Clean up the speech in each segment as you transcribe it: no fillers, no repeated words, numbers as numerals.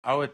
I would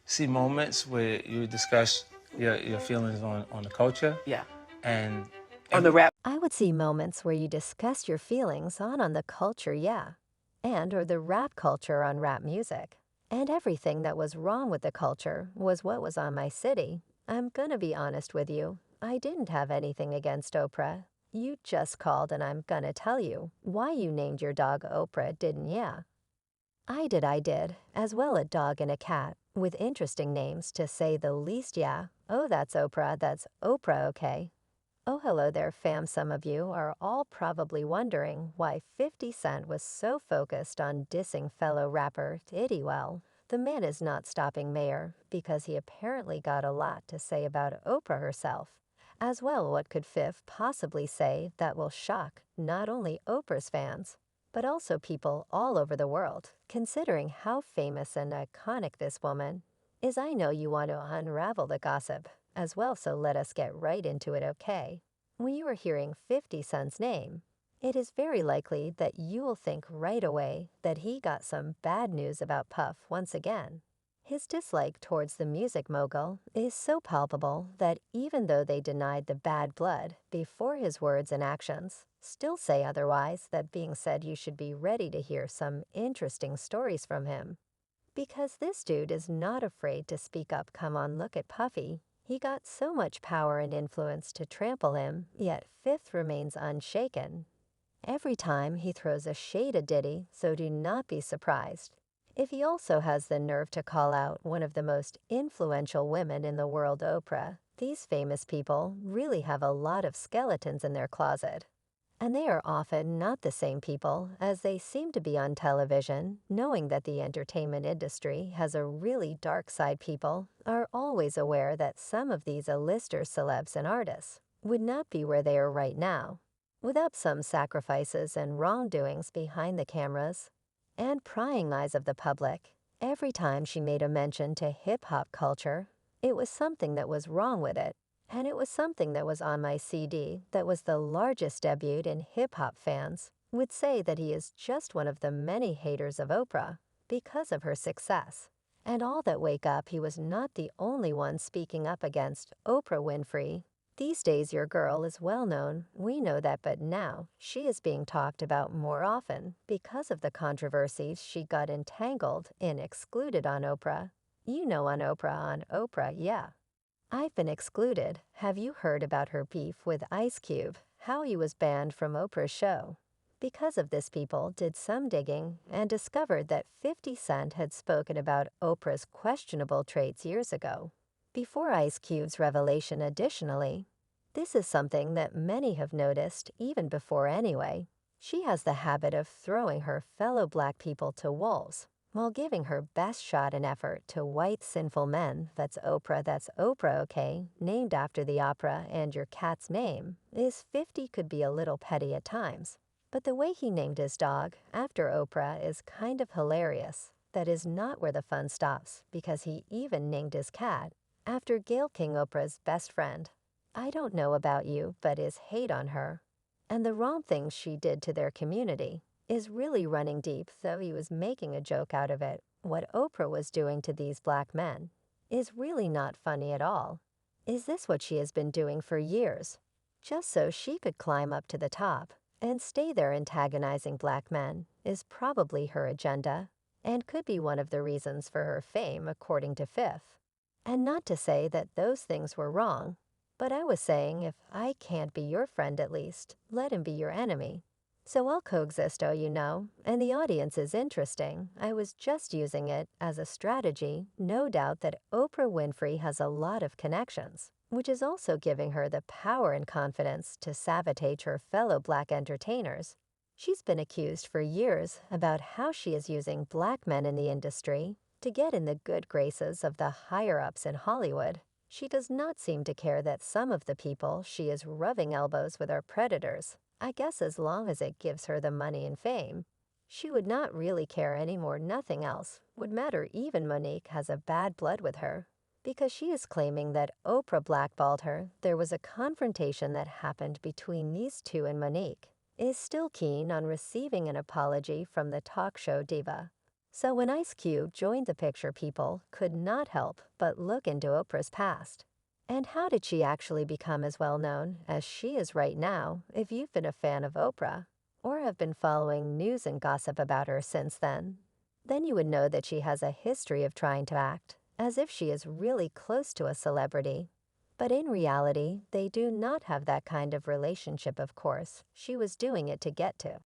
see moments where you discuss your feelings on the culture Yeah. and On the every rap. I would see moments where you discuss your feelings on the culture, yeah, and or the rap culture on rap music. And everything that was wrong with the culture was what was on my city. I'm gonna be honest with you. I didn't have anything against Oprah. You just called and I'm gonna tell you why you named your dog Oprah, didn't ya? I did, as well a dog and a cat, with interesting names to say the least, yeah. Oh, that's Oprah, okay. Oh, hello there, fam. Some of you are all probably wondering why 50 Cent was so focused on dissing fellow rapper Diddy. Well, the man is not stopping Mayor because he apparently got a lot to say about Oprah herself. As well, what could Fifth possibly say that will shock not only Oprah's fans, but also people all over the world, considering how famous and iconic this woman is? I know you want to unravel the gossip as well, so let us get right into it, okay? When you are hearing 50 Cent's name, it is very likely that you will think right away that he got some bad news about Puff once again. His dislike towards the music mogul is so palpable that even though they denied the bad blood before his words and actions, still say otherwise. That being said, you should be ready to hear some interesting stories from him. Because this dude is not afraid to speak up. Come on, look at Puffy. He got so much power and influence to trample him, yet Fifth remains unshaken. Every time he throws a shade at Diddy, so do not be surprised if he also has the nerve to call out one of the most influential women in the world, Oprah. These famous people really have a lot of skeletons in their closet. And they are often not the same people as they seem to be on television. Knowing that the entertainment industry has a really dark side, people are always aware that some of these A-lister celebs and artists would not be where they are right now without some sacrifices and wrongdoings behind the cameras and prying eyes of the public. Every time she made a mention to hip-hop culture, it was something that was wrong with it. And it was something that was on my CD that was the largest debut in hip-hop fans would say that he is just one of the many haters of Oprah because of her success. And all that wake up, he was not the only one speaking up against Oprah Winfrey. These days your girl is well known, we know that, but now she is being talked about more often because of the controversies she got entangled in, excluded on Oprah. You know, on Oprah, yeah. I've been excluded. Have you heard about her beef with Ice Cube? How he was banned from Oprah's show? Because of this, people did some digging and discovered that 50 Cent had spoken about Oprah's questionable traits years ago, before Ice Cube's revelation. Additionally, this is something that many have noticed even before anyway. She has the habit of throwing her fellow black people to wolves while giving her best shot and effort to white sinful men. That's Oprah, okay, named after the opera, and your cat's name is 50 could be a little petty at times. But the way he named his dog after Oprah is kind of hilarious. That is not where the fun stops, because he even named his cat after Gayle King, Oprah's best friend. I don't know about you, but is hate on her and the wrong things she did to their community is really running deep, though he was making a joke out of it. What Oprah was doing to these black men is really not funny at all. Is this what she has been doing for years? Just so she could climb up to the top and stay there antagonizing black men is probably her agenda and could be one of the reasons for her fame, according to Fifth. And not to say that those things were wrong, but I was saying, if I can't be your friend, at least let him be your enemy. So I'll coexist, oh, you know, and the audience is interesting. I was just using it as a strategy. No doubt that Oprah Winfrey has a lot of connections, which is also giving her the power and confidence to sabotage her fellow black entertainers. She's been accused for years about how she is using black men in the industry to get in the good graces of the higher-ups in Hollywood. She does not seem to care that some of the people she is rubbing elbows with are predators. I guess as long as it gives her the money and fame, she would not really care anymore. Nothing else would matter. Even Monique has a bad blood with her because she is claiming that Oprah blackballed her. There was a confrontation that happened between these two, and Monique is still keen on receiving an apology from the talk show diva. So when Ice Cube joined the picture, people could not help but look into Oprah's past. And how did she actually become as well known as she is right now if you've been a fan of Oprah, or have been following news and gossip about her since then? Then you would know that she has a history of trying to act as if she is really close to a celebrity. But in reality, they do not have that kind of relationship, of course. She was doing it to get to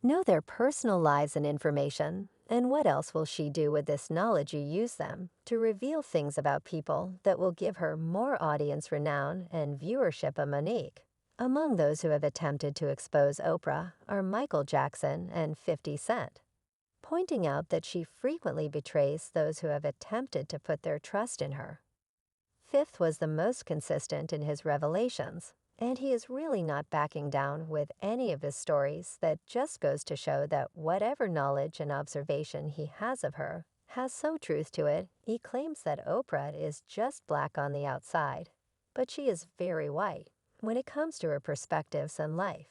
know their personal lives and information. And what else will she do with this knowledge? You use them to reveal things about people that will give her more audience renown and viewership. A Monique. Among those who have attempted to expose Oprah are Michael Jackson and 50 Cent, pointing out that she frequently betrays those who have attempted to put their trust in her. Fifth was the most consistent in his revelations, and he is really not backing down with any of his stories. That just goes to show that whatever knowledge and observation he has of her has so truth to it. He claims that Oprah is just black on the outside, but she is very white when it comes to her perspectives and life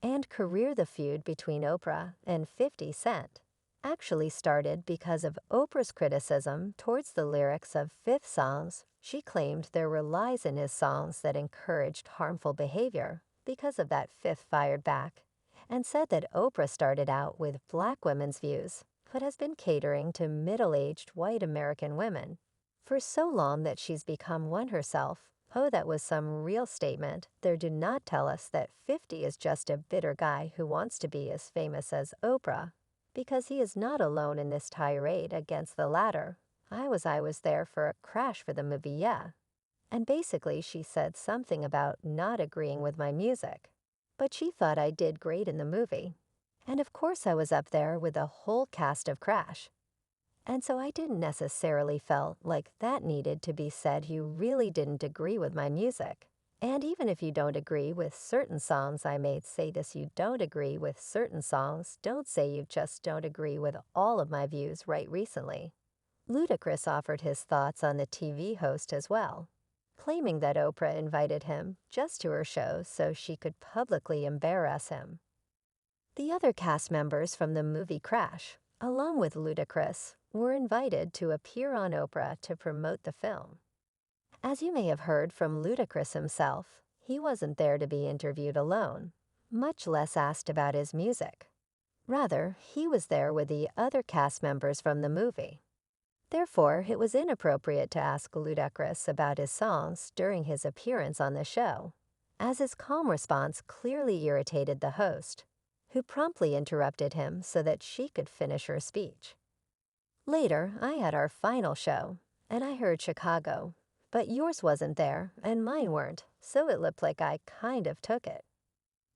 and career. The feud between Oprah and 50 Cent actually started because of Oprah's criticism towards the lyrics of Fifth's songs. She claimed there were lies in his songs that encouraged harmful behavior. Because of that, Fifth fired back and said that Oprah started out with black women's views, but has been catering to middle-aged white American women for so long that she's become one herself. Oh, that was some real statement. They do not tell us that 50 is just a bitter guy who wants to be as famous as Oprah, because he is not alone in this tirade against the latter. I was there for a crash for the movie, yeah. And basically she said something about not agreeing with my music, but she thought I did great in the movie. And of course I was up there with the whole cast of Crash. And so I didn't necessarily felt like that needed to be said. You really didn't agree with my music. And even if you don't agree with certain songs, I may say this: you don't agree with certain songs, don't say you just don't agree with all of my views. Right, recently, Ludacris offered his thoughts on the TV host as well, claiming that Oprah invited him just to her show so she could publicly embarrass him. The other cast members from the movie Crash, along with Ludacris, were invited to appear on Oprah to promote the film. As you may have heard from Ludacris himself, he wasn't there to be interviewed alone, much less asked about his music. Rather, he was there with the other cast members from the movie. Therefore, it was inappropriate to ask Ludacris about his songs during his appearance on the show, as his calm response clearly irritated the host, who promptly interrupted him so that she could finish her speech. Later, I had our final show, and I heard Chicago, but yours wasn't there, and mine weren't, so it looked like I kind of took it.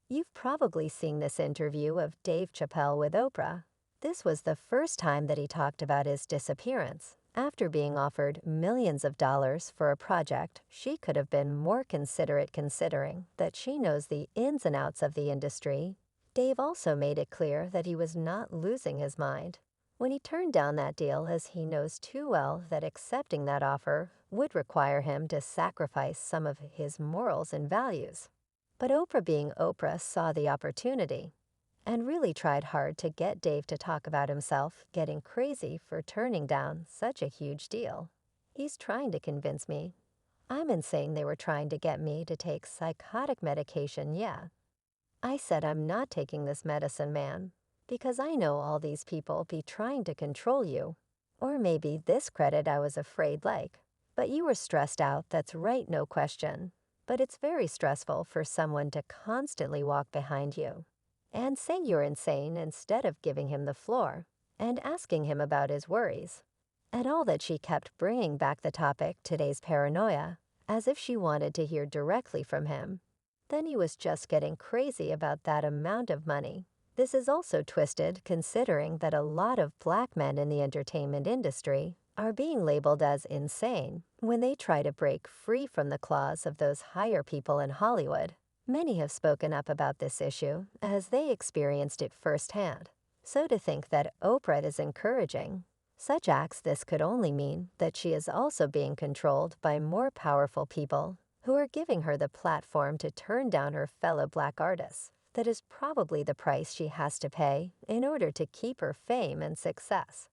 You've probably seen this interview of Dave Chappelle with Oprah. This was the first time that he talked about his disappearance. After being offered millions of dollars for a project, she could have been more considerate, considering that she knows the ins and outs of the industry. Dave also made it clear that he was not losing his mind when he turned down that deal, as he knows too well that accepting that offer would require him to sacrifice some of his morals and values. But Oprah, being Oprah, saw the opportunity and really tried hard to get Dave to talk about himself getting crazy for turning down such a huge deal. He's trying to convince me I'm insane. They were trying to get me to take psychotic medication, yeah. I said I'm not taking this medicine, man, because I know all these people be trying to control you. Or maybe this credit I was afraid like. But you were stressed out, that's right, no question. But it's very stressful for someone to constantly walk behind you and say you're insane instead of giving him the floor and asking him about his worries. And all that she kept bringing back the topic, today's paranoia, as if she wanted to hear directly from him. Then he was just getting crazy about that amount of money. This is also twisted, considering that a lot of black men in the entertainment industry are being labeled as insane when they try to break free from the claws of those higher people in Hollywood. Many have spoken up about this issue as they experienced it firsthand. So to think that Oprah is encouraging such acts, this could only mean that she is also being controlled by more powerful people who are giving her the platform to turn down her fellow black artists. that is probably the price she has to pay in order to keep her fame and success.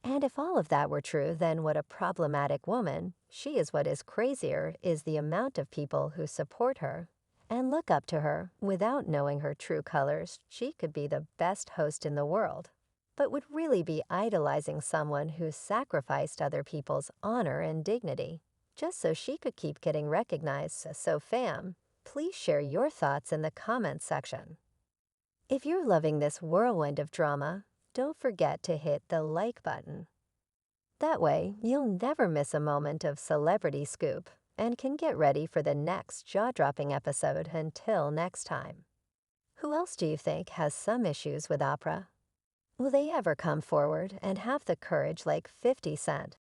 And if all of that were true, then what a problematic woman, she is. What is crazier is the amount of people who support her and look up to her without knowing her true colors. She could be the best host in the world, but would really be idolizing someone who sacrificed other people's honor and dignity just so she could keep getting recognized. So fam, please share your thoughts in the comments section. If you're loving this whirlwind of drama, don't forget to hit the like button. That way, you'll never miss a moment of celebrity scoop and can get ready for the next jaw-dropping episode. Until next time. Who else do you think has some issues with Oprah? Will they ever come forward and have the courage like 50 Cent